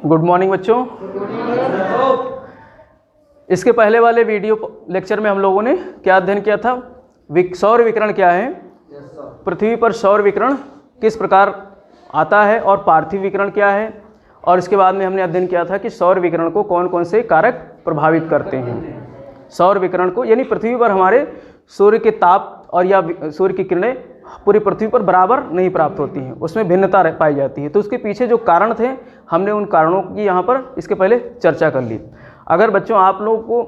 Good morning बच्चों। इसके पहले वाले वीडियो लेक्चर में हम लोगों ने क्या अध्ययन किया था? सौर विकिरण क्या है, पृथ्वी पर सौर विकिरण किस प्रकार आता है और पार्थिव विकिरण क्या है, और इसके बाद में हमने अध्ययन किया था कि सौर विकिरण को कौन कौन से कारक प्रभावित करते हैं। सौर विकिरण को यानी पृथ्वी पर हमारे सूर्य के ताप और या सूर्य की किरणें पूरी पृथ्वी पर बराबर नहीं प्राप्त होती हैं, उसमें भिन्नता पाई जाती है। तो उसके पीछे जो कारण थे हमने उन कारणों की यहाँ पर इसके पहले चर्चा कर ली। अगर बच्चों आप लोगों को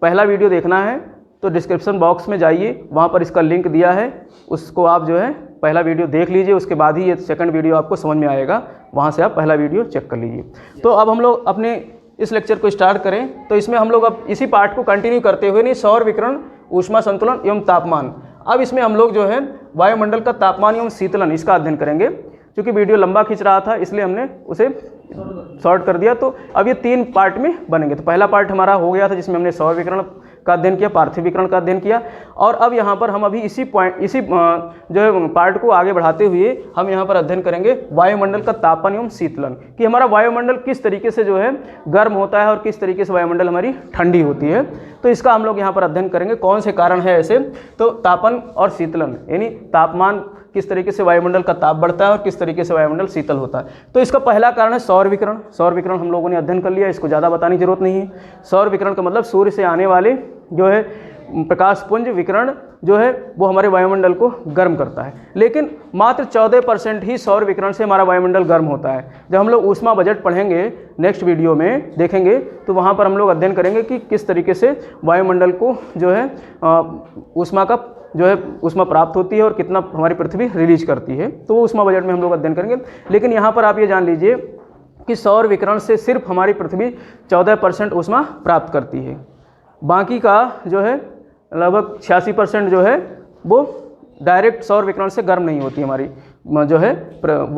पहला वीडियो देखना है तो डिस्क्रिप्शन बॉक्स में जाइए, वहाँ पर इसका लिंक दिया है, उसको आप जो है पहला वीडियो देख लीजिए, उसके बाद ही ये सेकंड वीडियो आपको समझ में आएगा, वहाँ से आप पहला वीडियो चेक कर लीजिए। तो अब हम लोग अपने इस लेक्चर को स्टार्ट करें। तो इसमें हम लोग अब इसी पार्ट को कंटिन्यू करते हुए नहीं सौर विकिरण, ऊष्मा संतुलन एवं तापमान, अब इसमें हम लोग जो है वायुमंडल का तापमान एवं शीतलन इसका अध्ययन करेंगे। क्योंकि वीडियो लंबा खींच रहा था इसलिए हमने उसे शॉर्ट कर दिया। तो अब ये 3 पार्ट में बनेंगे। तो पहला पार्ट हमारा हो गया था जिसमें हमने सौर विकिरण का अध्ययन किया, पार्थिव विकिरण का अध्ययन किया, और अब यहाँ पर हम अभी इसी जो है पार्ट को आगे बढ़ाते हुए हम यहाँ पर अध्ययन करेंगे वायुमंडल का तापमान एवं शीतलन, कि हमारा वायुमंडल किस तरीके से जो है गर्म होता है और किस तरीके से वायुमंडल हमारी ठंडी होती है। तो इसका हम लोग यहाँ पर अध्ययन करेंगे, कौन से कारण है ऐसे। तो तापन और शीतलन यानी तापमान, किस तरीके से वायुमंडल का ताप बढ़ता है और किस तरीके से वायुमंडल शीतल होता है। तो इसका पहला कारण है सौर विकिरण। सौर विकिरण हम लोगों ने अध्ययन कर लिया, इसको ज़्यादा बताने की जरूरत नहीं है। सौर विकिरण का मतलब सूर्य से आने वाले जो है प्रकाशपुंज विकिरण जो है वो हमारे वायुमंडल को गर्म करता है। लेकिन मात्र 14% ही सौर विकिरण से हमारा वायुमंडल गर्म होता है। जब हम लोग ऊष्मा बजट पढ़ेंगे नेक्स्ट वीडियो में देखेंगे तो वहाँ पर हम लोग अध्ययन करेंगे कि किस तरीके से वायुमंडल को जो है ऊष्मा का जो है ऊष्मा प्राप्त होती है और कितना हमारी पृथ्वी रिलीज करती है। तो वो ऊष्मा बजट में हम लोग अध्ययन करेंगे। लेकिन यहाँ पर आप ये जान लीजिए कि सौर विकिरण से सिर्फ हमारी पृथ्वी 14% ऊष्मा प्राप्त करती है, बाकी का जो है लगभग 86% जो है वो डायरेक्ट सौर विकिरण से गर्म नहीं होती हमारी जो है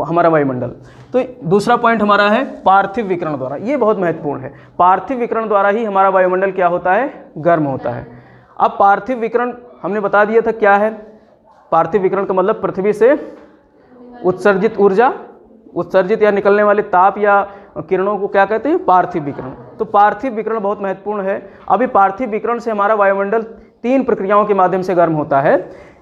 हमारा वायुमंडल। तो दूसरा पॉइंट हमारा है पार्थिव विकिरण द्वारा, ये बहुत महत्वपूर्ण है। पार्थिव विकिरण द्वारा ही हमारा वायुमंडल क्या होता है, गर्म होता है। अब पार्थिव विकिरण हमने बता दिया था क्या है। पार्थिव विकिरण का मतलब पृथ्वी से उत्सर्जित ऊर्जा, उत्सर्जित या निकलने वाले ताप या किरणों को क्या कहते हैं, पार्थिव विकिरण। तो पार्थिव विकिरण बहुत महत्वपूर्ण है। अभी पार्थिव विकिरण से हमारा वायुमंडल 3 प्रक्रियाओं के माध्यम से गर्म होता है।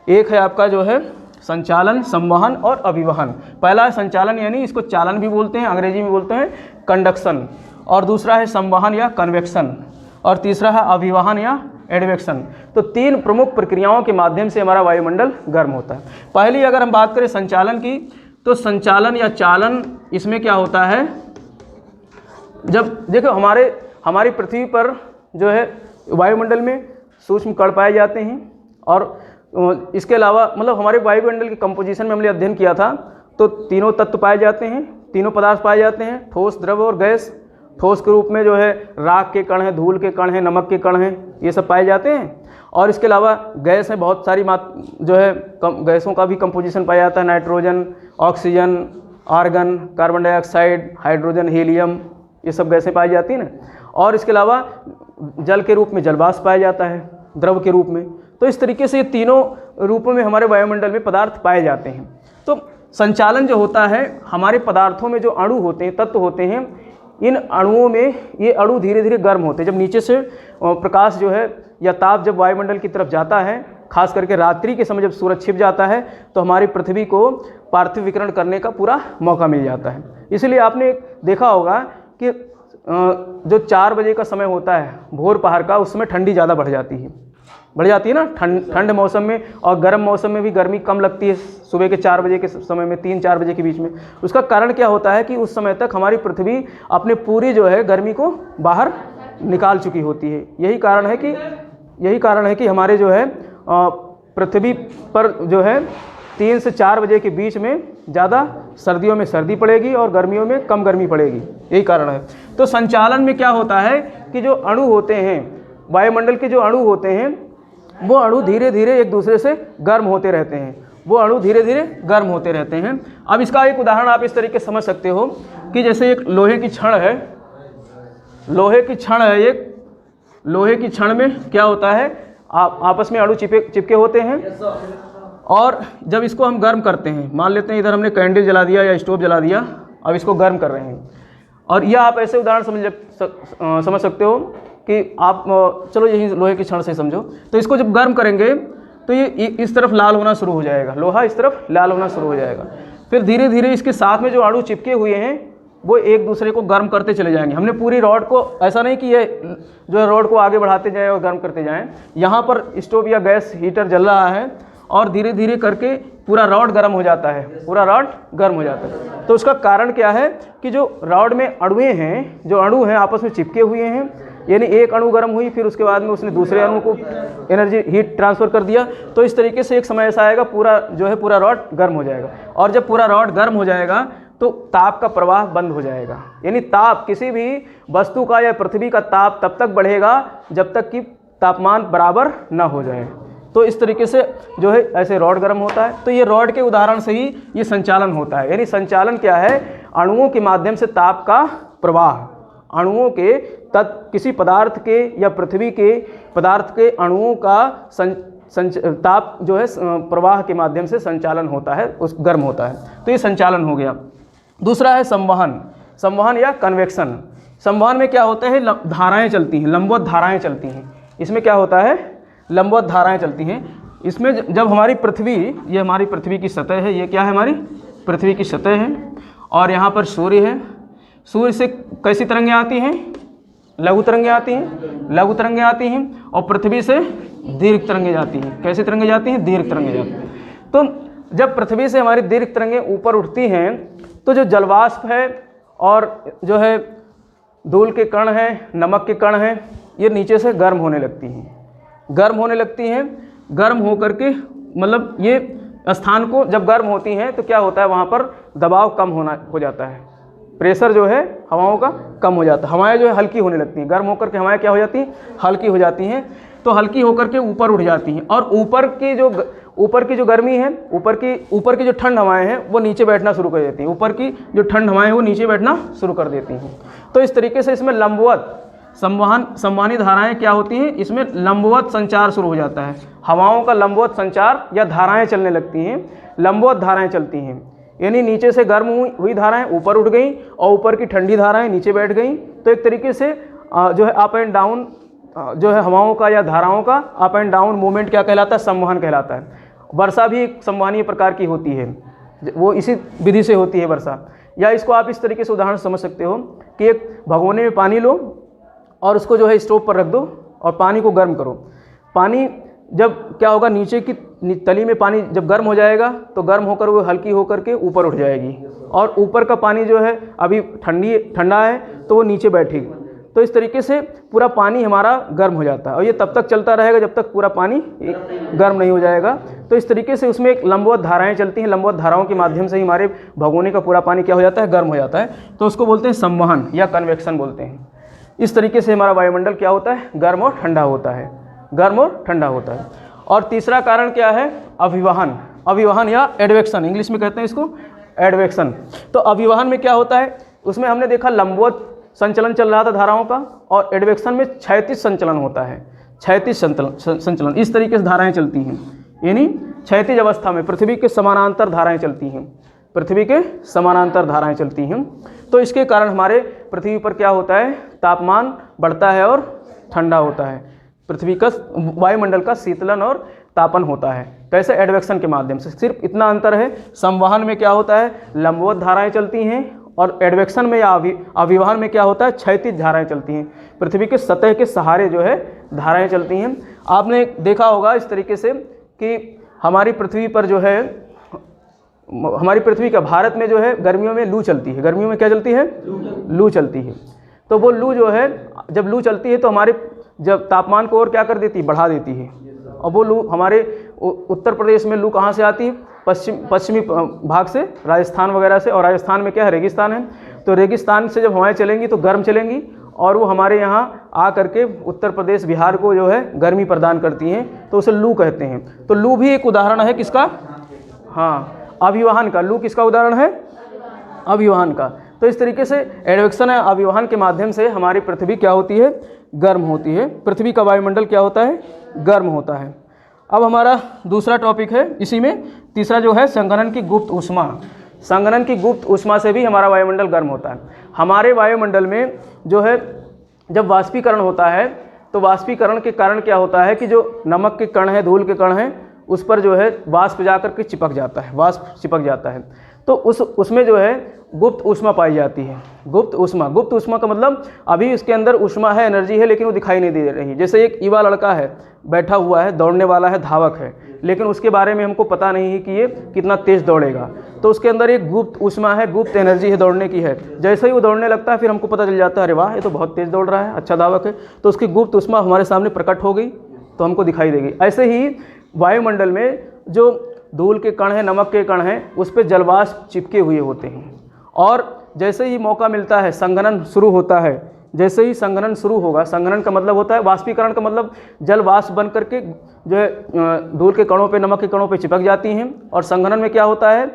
एक है आपका जो है संचालन, संवहन और अभिवहन। पहला है संचालन यानी इसको चालन भी बोलते हैं, अंग्रेजी में बोलते हैं कंडक्शन, और दूसरा है संवहन या कन्वेक्शन, और तीसरा है अभिवहन या एडवेक्शन। तो 3 प्रमुख प्रक्रियाओं के माध्यम से हमारा वायुमंडल गर्म होता है। पहली अगर हम बात करें संचालन की, तो संचालन या चालन इसमें क्या होता है, जब देखो हमारी पृथ्वी पर जो है वायुमंडल में सूक्ष्म कण पाए जाते हैं, और इसके अलावा मतलब हमारे वायुमंडल के कंपोजिशन में हमने अध्ययन किया था तो तीनों तत्व पाए जाते हैं, तीनों पदार्थ पाए जाते हैं, ठोस, द्रव और गैस। ठोस के रूप में जो है राख के कण हैं, धूल के कण हैं, नमक के कण हैं, ये सब पाए जाते हैं। और इसके अलावा गैस में बहुत सारी जो है गैसों का भी कंपोजिशन पाया जाता है, nitrogen, oxygen, argon, carbon dioxide, hydrogen, helium, ये सब गैसें पाई जाती हैं ना। और इसके अलावा जल के रूप में जलवाष्प पाया जाता है, द्रव के रूप में। तो इस तरीके से ये तीनों रूपों में हमारे वायुमंडल में पदार्थ पाए जाते हैं। तो संचालन जो होता है, हमारे पदार्थों में जो अणु होते हैं, तत्व होते हैं, इन अणुओं में ये अणु धीरे धीरे गर्म होते हैं। जब नीचे से प्रकाश जो है या ताप जब वायुमंडल की तरफ जाता है, खास करके रात्रि के समय जब सूरज छिप जाता है, तो हमारी पृथ्वी को पार्थिव विकिरण करने का पूरा मौका मिल जाता है। इसलिए आपने देखा होगा कि जो 4 बजे का समय होता है भोर पहर का, उस समय ठंडी ज़्यादा बढ़ जाती है ना। ठंड मौसम में और गर्म मौसम में भी गर्मी कम लगती है सुबह के 4 बजे के समय में, 3-4 बजे के बीच में। उसका कारण क्या होता है कि उस समय तक हमारी पृथ्वी अपने पूरी जो है गर्मी को बाहर निकाल चुकी होती है। यही कारण है कि हमारे जो है पृथ्वी पर जो है 3 से 4 बजे के बीच में ज़्यादा सर्दियों में सर्दी पड़ेगी और गर्मियों में कम गर्मी पड़ेगी, यही कारण है। तो संचालन में क्या होता है कि जो अणु होते हैं, वायुमंडल के जो अणु होते हैं, वो अणु धीरे धीरे एक दूसरे से गर्म होते रहते हैं। अब इसका एक उदाहरण आप इस तरीके से समझ सकते हो कि जैसे एक लोहे की छड़ है, एक लोहे की छड़ में क्या होता है, आपस में अणु चिपके होते हैं, और जब इसको हम गर्म करते हैं, मान लेते हैं इधर हमने कैंडल जला दिया या स्टोव जला दिया, अब इसको गर्म कर रहे हैं। और यह आप ऐसे उदाहरण समझ सकते हो कि आप चलो यही लोहे की छड़ से समझो, तो इसको जब गर्म करेंगे तो ये इस तरफ लाल होना शुरू हो जाएगा, लोहा इस तरफ लाल होना शुरू हो जाएगा। फिर धीरे धीरे इसके साथ में जो अणु चिपके हुए हैं वो एक दूसरे को गर्म करते चले जाएंगे। हमने पूरी रॉड को ऐसा नहीं कि ये जो है रॉड को आगे बढ़ाते जाएं और गर्म करते जाएं, यहाँ पर स्टोव या गैस हीटर जल रहा है और धीरे धीरे करके पूरा रॉड गर्म हो जाता है, पूरा रॉड गर्म हो जाता है। तो उसका कारण क्या है कि जो रॉड में अणुएँ हैं, जो अणु हैं आपस में चिपके हुए हैं, यानी एक अणु गर्म हुई फिर उसके बाद में उसने दूसरे अणु को एनर्जी हीट ट्रांसफ़र कर दिया, तो इस तरीके से एक समय ऐसा आएगा पूरा जो है पूरा रॉड गर्म हो जाएगा। और जब पूरा रॉड गर्म हो जाएगा तो ताप का प्रवाह बंद हो जाएगा, यानी ताप किसी भी वस्तु का या पृथ्वी का ताप तब तक बढ़ेगा जब तक कि तापमान बराबर ना हो जाए। तो इस तरीके से जो है ऐसे रॉड गर्म होता है। तो ये रॉड के उदाहरण से ही ये संचालन होता है। यानी संचालन क्या है? अणुओं के माध्यम से ताप का प्रवाह, अणुओं के किसी पदार्थ के या पृथ्वी के पदार्थ के अणुओं का ताप जो है प्रवाह के माध्यम से संचालन होता है, उस गर्म होता है। तो ये संचालन हो गया। दूसरा है संवहन, संवहन या कन्वेक्शन। संवहन में क्या होता है? धाराएं चलती हैं, लंबवत धाराएं चलती हैं। इसमें क्या होता है? लंबवत धाराएं चलती हैं। इसमें जब हमारी पृथ्वी, ये हमारी पृथ्वी की सतह है, ये क्या है? हमारी पृथ्वी की सतह है, और यहाँ पर सूर्य है। सूर्य से कैसी तरंगें आती हैं? लघु तरंगें आती हैं, लघु तरंगें आती हैं, और पृथ्वी से दीर्घ तरंगें जाती हैं। कैसी तरंगें जाती हैं? दीर्घ तरंगें जाती हैं। तो जब पृथ्वी से हमारी दीर्घ तरंगें ऊपर उठती हैं तो जो जलवाष्प है और जो है धूल के कण हैं, नमक के कण हैं, ये नीचे से गर्म होने लगती हैं, गर्म होने लगती हैं। गर्म होकर के मतलब ये स्थान को जब गर्म होती हैं तो क्या होता है? वहाँ पर दबाव कम हो जाता है, प्रेशर जो है हवाओं का कम हो जाता है। हवाएं जो है हल्की होने लगती हैं, गर्म होकर के हवाएं क्या हो जाती हैं? हल्की हो जाती हैं। तो हल्की होकर के ऊपर उठ जाती हैं, और ऊपर की जो गर्मी है, ऊपर की जो ठंड हवाएं हैं वो नीचे बैठना शुरू कर देती हैं। ऊपर की जो ठंड हवाएं हैं वो नीचे बैठना शुरू कर देती हैं। तो इस तरीके से इसमें लंबवत संवहनी धाराएं क्या होती हैं? इसमें लंबवत संचार शुरू हो जाता है। हवाओं का लंबवत संचार या धाराएं चलने लगती हैं, लंबवत धाराएं चलती हैं। यानी नीचे से गर्म हुई धाराएं ऊपर उठ गई और ऊपर की ठंडी धाराएं नीचे बैठ गई। तो एक तरीके से जो है अप एंड डाउन जो है हवाओं का या धाराओं का अप एंड डाउन मूवमेंट क्या कहलाता है? संवहन कहलाता है। वर्षा भी एक संवहनीय प्रकार की होती है, वो इसी विधि से होती है वर्षा। या इसको आप इस तरीके से उदाहरण समझ सकते हो कि एक भगोने में पानी लो और उसको जो है स्टोव पर रख दो और पानी को गर्म करो। पानी जब क्या होगा? नीचे की तली में पानी जब गर्म हो जाएगा तो गर्म होकर वो हल्की होकर के ऊपर उठ जाएगी, और ऊपर का पानी जो है अभी ठंडा है तो वो नीचे बैठेगी। तो इस तरीके से पूरा पानी हमारा गर्म हो जाता है, और ये तब तक चलता रहेगा जब तक पूरा पानी गर्म नहीं हो जाएगा। तो इस तरीके से उसमें एक लंबवत धाराएं चलती हैं, लंबवत धाराओं के माध्यम से ही हमारे भगोने का पूरा पानी क्या हो जाता है? गर्म हो जाता है। तो उसको बोलते हैं संवहन या कन्वेक्शन बोलते हैं। इस तरीके से हमारा वायुमंडल क्या होता है? गर्म और ठंडा होता है, गर्म और ठंडा होता है। और तीसरा कारण क्या है? अभिवहन, अभिवहन या एडवेक्शन, इंग्लिश में कहते हैं इसको एडवेक्शन। तो अभिवहन में क्या होता है? उसमें हमने देखा लंबवत संचलन चल रहा था धाराओं का, और एडवेक्शन में क्षैतिज संचलन होता है, क्षैतिज संचलन। इस तरीके से धाराएं चलती हैं, यानी क्षैतिज अवस्था में पृथ्वी के समानांतर धाराएं चलती हैं, पृथ्वी के समानांतर धाराएं चलती हैं। तो इसके कारण हमारे पृथ्वी पर क्या होता है? तापमान बढ़ता है और ठंडा होता है। पृथ्वी का वायुमंडल का शीतलन और तापन होता है। कैसे? एडवेक्शन के माध्यम से। सिर्फ इतना अंतर है, संवहन में क्या होता है? लंबवत धाराएं चलती हैं, और एडवेक्शन में या अभिवहन में क्या होता है? क्षैतिज धाराएं चलती हैं, पृथ्वी के सतह के सहारे जो है धाराएं चलती हैं। आपने देखा होगा इस तरीके से कि हमारी पृथ्वी पर जो है, हमारी पृथ्वी का भारत में जो है गर्मियों में लू चलती है। गर्मियों में क्या चलती है? लू चलती है। तो वो लू जो है, जब लू चलती है तो हमारे जब तापमान को और क्या कर देती है? बढ़ा देती है। और वो लू हमारे उत्तर प्रदेश में लू कहाँ से आती है? पश्चिमी भाग से, राजस्थान वगैरह से। और राजस्थान में क्या है? रेगिस्तान है। तो रेगिस्तान से जब हवाएं चलेंगी तो गर्म चलेंगी, और वो हमारे यहाँ आ करके उत्तर प्रदेश, बिहार को जो है गर्मी प्रदान करती हैं, तो उसे लू कहते हैं। तो लू भी एक उदाहरण है किसका? हाँ, अभिवहन का। लू किसका उदाहरण है? अभिवहन का। तो इस तरीके से एडवेक्शन या अभिवहन के माध्यम से हमारी पृथ्वी क्या होती है? गर्म होती है। पृथ्वी का वायुमंडल क्या होता है? गर्म होता है। अब हमारा दूसरा टॉपिक है इसी में, तीसरा जो है संघनन की गुप्त ऊष्मा। संघनन की गुप्त ऊष्मा से भी हमारा वायुमंडल गर्म होता है। हमारे वायुमंडल में जो है जब वाष्पीकरण होता है तो वाष्पीकरण के कारण क्या होता है कि जो नमक के कण हैं, धूल के कण हैं, उस पर जो है वाष्प जाकर के चिपक जाता है, वाष्प चिपक जाता है। तो उसमें जो है गुप्त ऊष्मा पाई जाती है। गुप्त ऊष्मा का मतलब अभी उसके अंदर ऊष्मा है, एनर्जी है, लेकिन वो दिखाई नहीं दे रही। जैसे एक युवा लड़का है, बैठा हुआ है, दौड़ने वाला है, धावक है, लेकिन उसके बारे में हमको पता नहीं है कि ये कितना तेज़ दौड़ेगा। तो उसके अंदर एक गुप्त ऊष्मा है, गुप्त एनर्जी है, दौड़ने की है। जैसे ही वो दौड़ने लगता है फिर हमको पता चल जाता है, अरे वाह ये तो बहुत तेज़ दौड़ रहा है, अच्छा धावक है। तो उसकी गुप्त ऊष्मा हमारे सामने प्रकट हो गई तो हमको दिखाई देगी। ऐसे ही वायुमंडल में जो धूल के कण हैं, नमक के कण हैं, उस पर जलवाष्प चिपके हुए होते हैं। और जैसे ही मौका मिलता है, संघनन शुरू होता है, जैसे ही संघनन शुरू होगा, संघनन का मतलब होता है वाष्पीकरण का मतलब जल वाष्प बन करके जो है धूल के कणों पे, नमक के कणों पे चिपक जाती हैं। और संघनन में क्या होता है,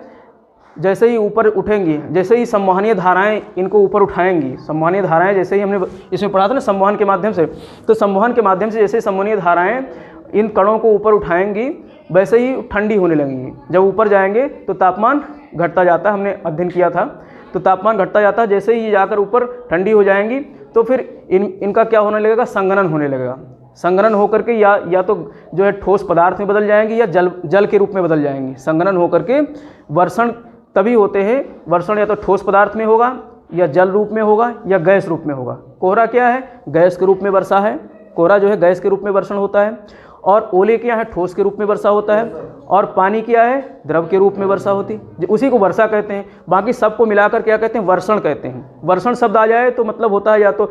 जैसे ही ऊपर उठेंगी, जैसे ही संवहनीय धाराएं इनको ऊपर उठाएंगी, संवहनीय धाराएं जैसे ही हमने इसमें पढ़ा था ना संवहन के माध्यम से, तो संवहन के माध्यम से जैसे संवहनीय धाराएं इन कणों को ऊपर उठाएंगी वैसे ही ठंडी होने लगेंगी। जब ऊपर जाएंगे तो तापमान घटता जाता है, हमने अध्ययन किया था। तो तापमान घटता जाता है, जैसे ही ये जाकर ऊपर ठंडी हो जाएंगी तो फिर इनका क्या होने लगेगा, संघनन होने लगेगा। संघनन होकर के या तो जो है ठोस पदार्थ में बदल जाएंगी या जल के रूप में बदल जाएंगी। संघनन होकर के वर्षण तभी होते हैं, वर्षण या तो ठोस पदार्थ में होगा या जल रूप में होगा या गैस रूप में होगा। कोहरा क्या है, गैस के रूप में वर्षा है, कोहरा जो है गैस के रूप में वर्षण होता है। और ओले क्या है, ठोस के रूप में वर्षा होता है। और पानी क्या है, द्रव के रूप में वर्षा होती है, उसी को वर्षा कहते हैं। बाकी सबको मिलाकर क्या कहते हैं, वर्षण कहते हैं। वर्षण शब्द आ जाए तो मतलब होता है या तो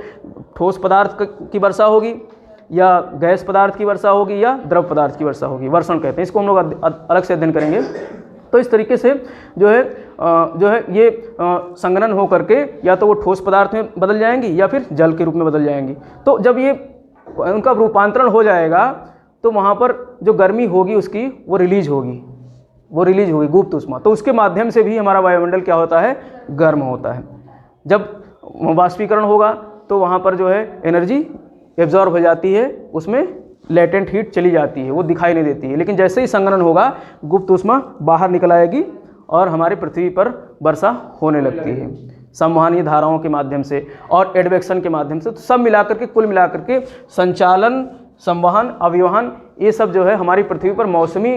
ठोस पदार्थ की वर्षा होगी या गैस पदार्थ की वर्षा होगी या द्रव पदार्थ की वर्षा होगी, वर्षण कहते हैं। इसको हम लोग अलग से अध्ययन करेंगे। तो इस तरीके से जो है ये संघनन हो करके या तो वो ठोस पदार्थ में बदल जाएंगी या फिर जल के रूप में बदल जाएंगी। तो जब ये उनका रूपांतरण हो जाएगा तो वहाँ पर जो गर्मी होगी उसकी वो रिलीज होगी गुप्त ऊष्मा। तो उसके माध्यम से भी हमारा वायुमंडल क्या होता है, गर्म होता है। जब वाष्पीकरण होगा तो वहाँ पर जो है एनर्जी एब्जॉर्ब हो जाती है, उसमें लेटेंट हीट चली जाती है, वो दिखाई नहीं देती है। लेकिन जैसे ही संघनन होगा गुप्त ऊष्मा बाहर निकल आएगी और हमारी पृथ्वी पर वर्षा होने लगती है संवहनीय धाराओं के माध्यम से और एडवेक्शन के माध्यम से। तो सब मिलाकर के, कुल मिलाकर के संचालन, संवहन, अभिवहन, ये सब जो है हमारी पृथ्वी पर मौसमी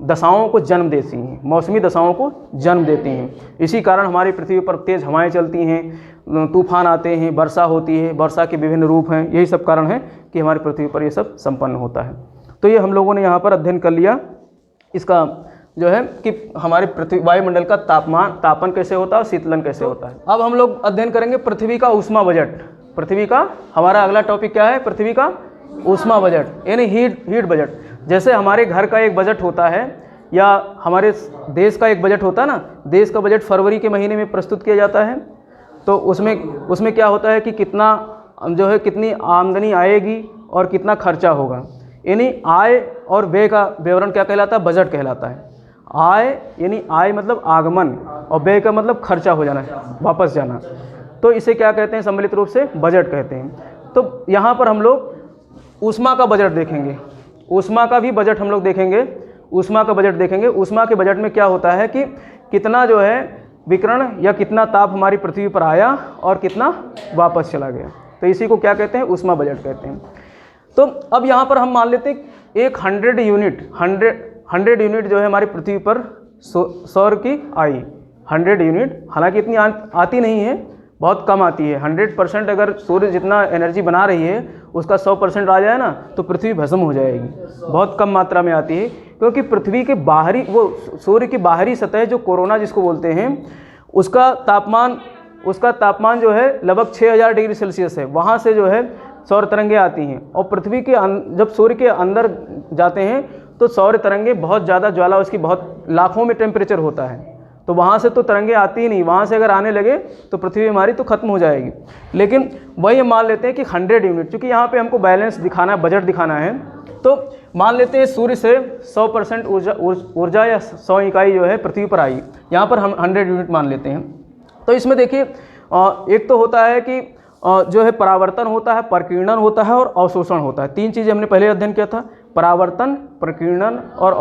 दशाओं को जन्म देती हैं, मौसमी दशाओं को जन्म देती हैं। इसी कारण हमारी पृथ्वी पर तेज़ हवाएं चलती हैं, तूफान आते हैं, वर्षा होती है, वर्षा के विभिन्न रूप हैं। यही सब कारण है कि हमारी पृथ्वी पर ये सब संपन्न होता है। तो ये हम लोगों ने यहाँ पर अध्ययन कर लिया इसका जो है कि हमारे पृथ्वी वायुमंडल का तापन कैसे होता है और शीतलन कैसे होता है। अब हम लोग अध्ययन करेंगे पृथ्वी का ऊष्मा बजट। पृथ्वी का हमारा अगला टॉपिक क्या है, पृथ्वी का ऊष्मा बजट यानी हीट बजट। जैसे हमारे घर का एक बजट होता है या हमारे देश का एक बजट होता है ना, देश का बजट फरवरी के महीने में प्रस्तुत किया जाता है। तो उसमें क्या होता है कि कितना जो है कितनी आमदनी आएगी और कितना खर्चा होगा, यानी आय और व्यय का विवरण क्या कहलाता है, बजट कहलाता है। आय यानी आय मतलब आगमन और व्यय का मतलब खर्चा हो जाना, वापस जाना। तो इसे क्या कहते हैं, सम्मिलित रूप से बजट कहते हैं। तो यहाँ पर हम लोग ऊष्मा का बजट देखेंगे, ऊष्मा का भी बजट हम लोग देखेंगे, ऊष्मा का बजट देखेंगे। ऊष्मा के बजट में क्या होता है कि कितना जो है विकिरण या कितना ताप हमारी पृथ्वी पर आया और कितना वापस चला गया। तो इसी को क्या कहते हैं, ऊष्मा बजट कहते हैं। तो अब यहाँ पर हम मान लेते हैं एक 100 यूनिट जो है हमारी पृथ्वी पर सौर की आई, 100 यूनिट, हालांकि इतनी आती नहीं है, बहुत कम आती है। 100% अगर सूर्य जितना एनर्जी बना रही है उसका 100% आ जाए ना तो पृथ्वी भस्म हो जाएगी, बहुत कम मात्रा में आती है। क्योंकि पृथ्वी के बाहरी, वो सूर्य की बाहरी सतह जो कोरोना जिसको बोलते हैं, उसका तापमान जो है लगभग 6000 डिग्री सेल्सियस है। वहाँ से जो है सौर तरंगें आती हैं और पृथ्वी के जब सूर्य के अंदर जाते हैं तो सौर तरंगें बहुत ज़्यादा, ज्वाला उसकी बहुत लाखों में टेम्परेचर होता है, तो वहाँ से तो तरंगें आती ही नहीं। वहाँ से अगर आने लगे तो पृथ्वी हमारी तो खत्म हो जाएगी। लेकिन वही हम मान लेते हैं कि 100 यूनिट, चूँकि यहाँ पे हमको बैलेंस दिखाना है, बजट दिखाना है, तो मान लेते हैं सूर्य से 100% ऊर्जा या 100 इकाई जो है पृथ्वी पर आई, यहाँ पर हम 100 यूनिट मान लेते हैं। तो इसमें देखिए एक तो होता है कि जो है परावर्तन होता है, प्रकीर्णन होता है और अवशोषण होता है। 3 चीज़ें हमने पहले अध्ययन किया था, परावर्तन, प्रकीर्णन और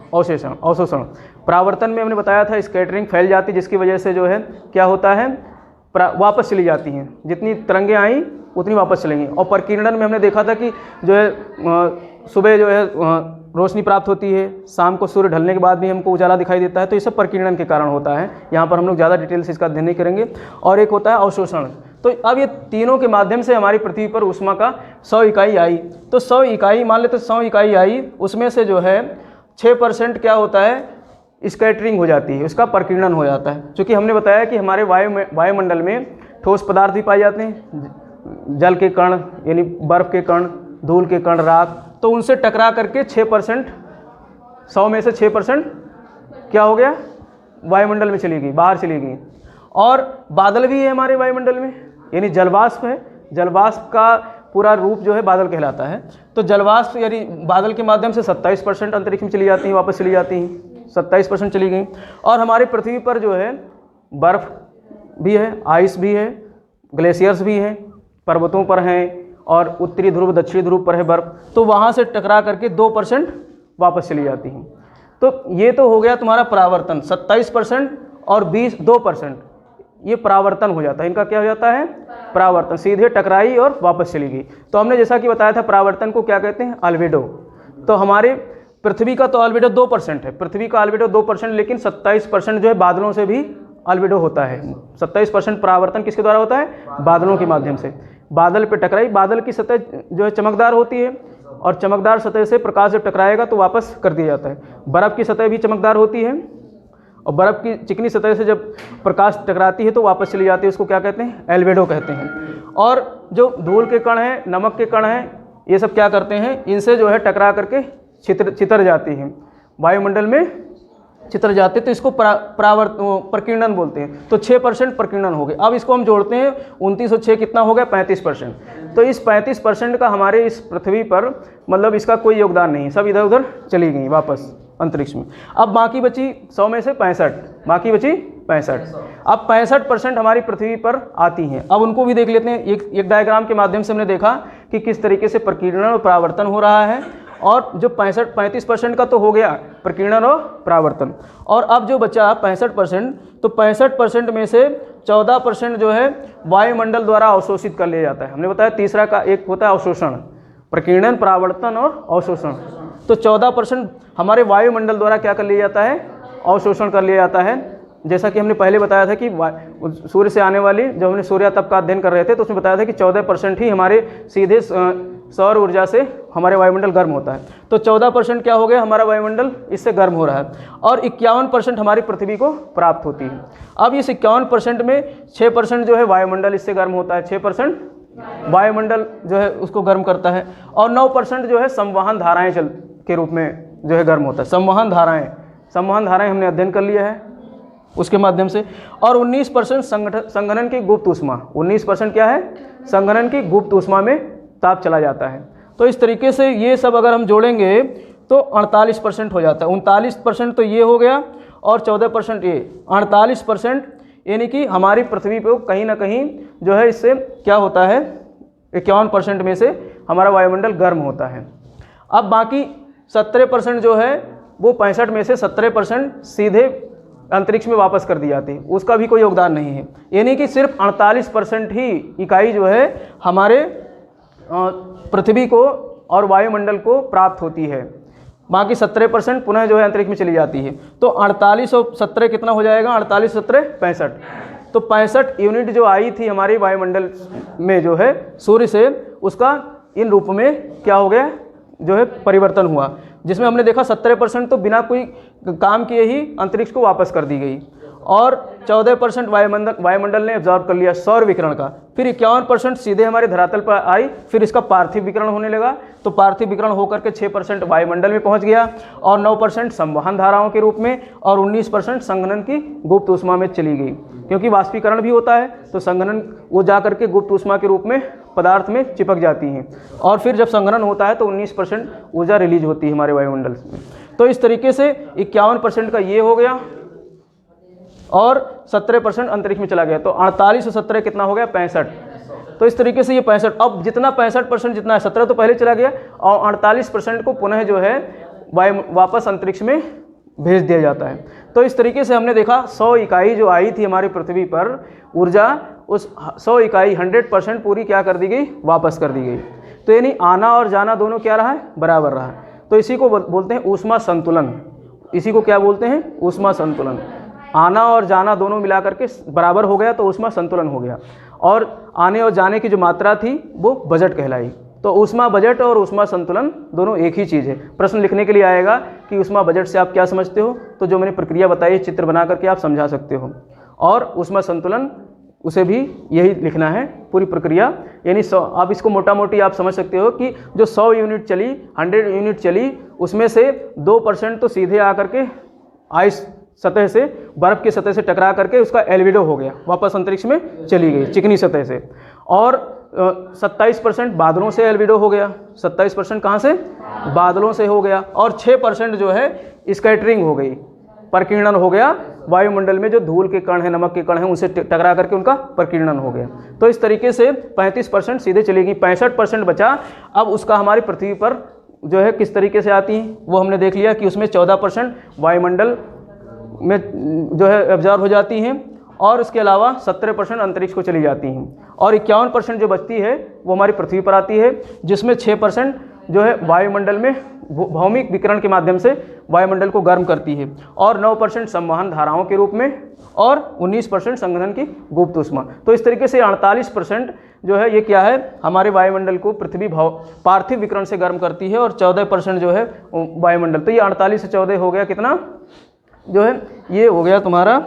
अवशोषण अवशोषण। परावर्तन में हमने बताया था स्कैटरिंग फैल जाती, जिसकी वजह से जो है क्या होता है, वापस चली जाती हैं, जितनी तरंगें आई उतनी वापस चलेंगी। और प्रकीर्णन में हमने देखा था कि जो है सुबह जो है रोशनी प्राप्त होती है, शाम को सूर्य ढलने के बाद भी हमको उजाला दिखाई देता है, तो ये सब प्रकीर्णन के कारण होता है। यहाँ पर हम लोग ज़्यादा डिटेल से इसका अध्ययन नहीं करेंगे। और एक होता है अवशोषण। तो अब ये तीनों के माध्यम से हमारी पृथ्वी पर ऊष्मा का 100 इकाई आई, तो 100 इकाई मान लेते 100 इकाई आई, उसमें से जो है 6% क्या होता है, स्कैटरिंग हो जाती है, उसका प्रकीर्णन हो जाता है। क्योंकि हमने बताया कि हमारे वायुमंडल में ठोस पदार्थ भी पाए जाते हैं, जल के कण यानी बर्फ़ के कण, धूल के कण, राख, तो उनसे टकरा करके 6%, 100 में से 6% क्या हो गया, वायुमंडल में चली गई, बाहर चली गई। और बादल भी है हमारे वायुमंडल में, यानी जलवाष्प है, जलवाष्प का पूरा रूप जो है बादल कहलाता है। तो जलवाष्प यानी बादल के माध्यम से 27% अंतरिक्ष में चली जाती हैं, वापस चली जाती हैं, 27% चली गई। और हमारे पृथ्वी पर जो है बर्फ़ भी है, आइस भी है, ग्लेशियर्स भी हैं, पर्वतों पर हैं, और उत्तरी ध्रुव दक्षिणी ध्रुव पर है बर्फ़, तो वहाँ से टकरा करके 2% वापस चली जाती हैं। तो ये तो हो गया तुम्हारा परावर्तन, 27% और 2% ये परावर्तन हो जाता है। इनका क्या हो जाता है, परावर्तन, सीधे टकराई और वापस चली गई। तो हमने जैसा कि बताया था परावर्तन को क्या कहते हैं, अल्बेडो। तो हमारे पृथ्वी का तो अल्बेडो 2% है, पृथ्वी का अल्बेडो 2%, लेकिन 27% जो है बादलों से भी अल्बेडो होता है। 27% परावर्तन किसके द्वारा होता है, बादलों के माध्यम से। बादल पे टकराई, बादल की सतह जो है चमकदार होती है, और चमकदार सतह से प्रकाश जब टकराएगा तो वापस कर दिया जाता है। बर्फ़ की सतह भी चमकदार होती है, और बर्फ़ की चिकनी सतह से जब प्रकाश टकराती है तो वापस चली जाती है, उसको क्या कहते हैं, एल्बेडो कहते हैं। और जो धूल के कण हैं, नमक के कण हैं, ये सब क्या करते हैं, इनसे जो है टकरा करके छितर जाती हैं, वायुमंडल में चित्र जाते, तो इसको प्रकीर्णन बोलते हैं। तो 6% प्रकीर्णन हो गए। अब इसको हम जोड़ते हैं, 29 और 6 कितना हो गया, 35%। तो इस 35% का हमारे इस पृथ्वी पर मतलब इसका कोई योगदान नहीं, सब इधर उधर चली गई वापस अंतरिक्ष में। अब बाकी बची 100 में से 65, बाकी बची 65। अब 65% हमारी पृथ्वी पर आती हैं। अब उनको भी देख लेते हैं। एक डायग्राम के माध्यम से हमने देखा कि किस तरीके से प्रकीर्णन और परावर्तन हो रहा है। और जो 35% का तो हो गया प्रकीर्णन और परावर्तन, और अब जो बचा 65%, तो 65% में से 14% जो है वायुमंडल द्वारा अवशोषित कर लिया जाता है। हमने बताया तीसरा का एक होता है अवशोषण, प्रकीर्णन, परावर्तन और अवशोषण। तो 14% हमारे वायुमंडल द्वारा क्या कर लिया जाता है, अवशोषण कर लिया जाता है। जैसा कि हमने पहले बताया था कि सूर्य से आने वाली, जब हमने सूर्य तप का अध्ययन कर रहे थे तो उसमें बताया था कि 14% ही हमारे सीधे सौर ऊर्जा से हमारे वायुमंडल गर्म होता है। तो 14% क्या हो गया, हमारा वायुमंडल इससे गर्म हो रहा है, और 51% हमारी पृथ्वी को प्राप्त होती है। अब इस 51% में 6% जो है वायुमंडल इससे गर्म होता है, 6% वायुमंडल जो है उसको गर्म करता है, और 9% जो है संवहन धाराएँ के रूप में जो है गर्म होता है। संवहन धाराएँ हमने अध्ययन कर लिया है उसके माध्यम से। और 19% संघनन की गुप्त ऊष्मा, 19% क्या है, संघनन की गुप्त ऊष्मा में ताप चला जाता है। तो इस तरीके से ये सब अगर हम जोड़ेंगे तो 48% हो जाता है। 39% तो ये हो गया, और 14% ये, 48% यानी कि हमारी पृथ्वी पे कहीं ना कहीं जो है इससे क्या होता है, 51% में से हमारा वायुमंडल गर्म होता है। अब बाकी 17% जो है वो 65 में से 17% सीधे अंतरिक्ष में वापस कर दी जाती है, उसका भी कोई योगदान नहीं है। यानी कि सिर्फ 48% ही इकाई जो है हमारे पृथ्वी को और वायुमंडल को प्राप्त होती है, बाकी 17% पुनः जो है अंतरिक्ष में चली जाती है। तो 48 और 17 कितना हो जाएगा, 48 17 65। तो 65 यूनिट जो आई थी हमारे वायुमंडल में जो है सूर्य से, उसका इन रूप में क्या हो गया, जो है परिवर्तन हुआ, जिसमें हमने देखा 17% तो बिना कोई काम किए ही अंतरिक्ष को वापस कर दी गई, और 14% वायुमंडल ने एब्जॉर्ब कर लिया सौर विकिरण का। फिर 51% सीधे हमारे धरातल पर आई, फिर इसका पार्थिव विकिरण होने लगा, तो पार्थिव विकिरण होकर के 6% वायुमंडल में पहुंच गया, और 9% संवहन धाराओं के रूप में, और 19% संघनन की गुप्त ऊष्मा में चली गई। क्योंकि वाष्पीकरण भी होता है तो संघनन वो जा करके गुप्त ऊष्मा के रूप में पदार्थ में चिपक जाती हैं, और फिर जब संघनन होता है तो 19% ऊर्जा रिलीज होती है हमारे वायुमंडल में। तो इस तरीके से 51% का ये हो गया, और 17% अंतरिक्ष में चला गया। तो 48 और 17 कितना हो गया, 65। तो इस तरीके से ये 65, अब जितना 65% जितना है, 17 तो पहले चला गया, और 48% को पुनः जो है वापस अंतरिक्ष में भेज दिया जाता है। तो इस तरीके से हमने देखा 100 इकाई जो आई थी हमारी पृथ्वी पर ऊर्जा, उस 100 इकाई 100% पूरी क्या कर दी गई, वापस कर दी गई। तो यानी आना और जाना दोनों क्या रहा है, बराबर रहा है। तो इसी को बोलते हैं ऊष्मा संतुलन। इसी को क्या बोलते हैं, ऊष्मा संतुलन। आना और जाना दोनों मिला करके बराबर हो गया तो ऊष्मा संतुलन हो गया। और आने और जाने की जो मात्रा थी वो बजट कहलाई। तो ऊष्मा बजट और ऊष्मा संतुलन दोनों एक ही चीज़ है। प्रश्न लिखने के लिए आएगा कि ऊष्मा बजट से आप क्या समझते हो, तो जो मैंने प्रक्रिया बताई चित्र बना करके आप समझा सकते हो। और ऊष्मा संतुलन उसे भी यही लिखना है पूरी प्रक्रिया। यानी 100, आप इसको मोटा मोटी आप समझ सकते हो कि जो 100 यूनिट चली, 100 यूनिट चली, उसमें से 2% तो सीधे आकर के आइस सतह से, बर्फ़ की सतह से टकरा करके उसका एल्बिडो हो गया, वापस अंतरिक्ष में चली गई चिकनी सतह से। और 27% बादलों से एल्बिडो हो गया। 27% कहाँ से, बादलों से हो गया। और 6% जो है स्कैटरिंग हो गई, प्रकीर्णन हो गया। वायुमंडल में जो धूल के कण हैं, नमक के कण हैं, उनसे टकरा करके उनका प्रकीर्णन हो गया। तो इस तरीके से 35% सीधे चली गई, 65% बचा। अब उसका हमारी पृथ्वी पर जो है किस तरीके से आती हैं वो हमने देख लिया कि उसमें 14% वायुमंडल में जो है एब्जॉर्ब हो जाती हैं, और इसके अलावा 17% अंतरिक्ष को चली जाती हैं। और 51% जो बचती है वो हमारी पृथ्वी पर आती है, जिसमें 6% जो है वायुमंडल में भौमिक विकिरण के माध्यम से वायुमंडल को गर्म करती है, और 9% संवहन धाराओं के रूप में, और 19% संघनन की गुप्त ऊष्मा। तो इस तरीके से 48% जो है ये क्या है, हमारे वायुमंडल को पृथ्वी पार्थिव विकिरण से गर्म करती है, और 14% जो है वायुमंडल। तो ये 48 से 14 हो गया कितना, जो है ये हो गया तुम्हारा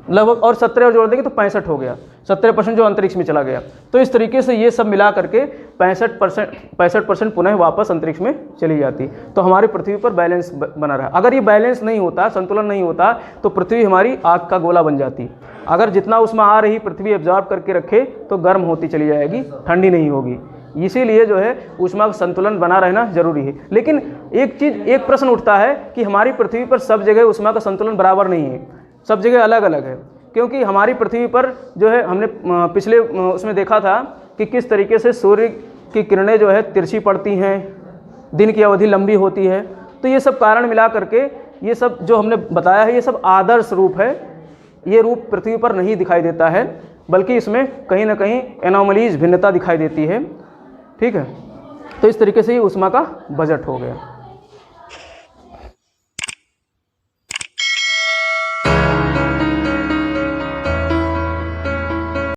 लगभग, और 17 और जोड़ देंगे तो 65 हो गया। 17% जो अंतरिक्ष में चला गया। तो इस तरीके से ये सब मिला करके 65% पुनः वापस अंतरिक्ष में चली जाती। तो हमारी पृथ्वी पर बैलेंस बना रहा। अगर ये बैलेंस नहीं होता, संतुलन नहीं होता, तो पृथ्वी हमारी आग का गोला बन जाती। अगर जितना उसमें आ रही पृथ्वी एब्जॉर्ब करके रखे तो गर्म होती चली जाएगी, ठंडी नहीं होगी। इसीलिए जो है ऊष्मा का संतुलन बना रहना जरूरी है। लेकिन एक प्रश्न उठता है कि हमारी पृथ्वी पर सब जगह ऊष्मा का संतुलन बराबर नहीं है, सब जगह अलग अलग है। क्योंकि हमारी पृथ्वी पर जो है हमने पिछले उसमें देखा था कि किस तरीके से सूर्य की किरणें जो है तिरछी पड़ती हैं, दिन की अवधि लंबी होती है। तो ये सब कारण मिला करके ये सब जो हमने बताया है ये सब आदर्श रूप है। ये रूप पृथ्वी पर नहीं दिखाई देता है, बल्कि इसमें कहीं ना कहीं एनोमलीज, भिन्नता दिखाई देती है। ठीक है, तो इस तरीके से ही ऊष्मा का बजट हो गया।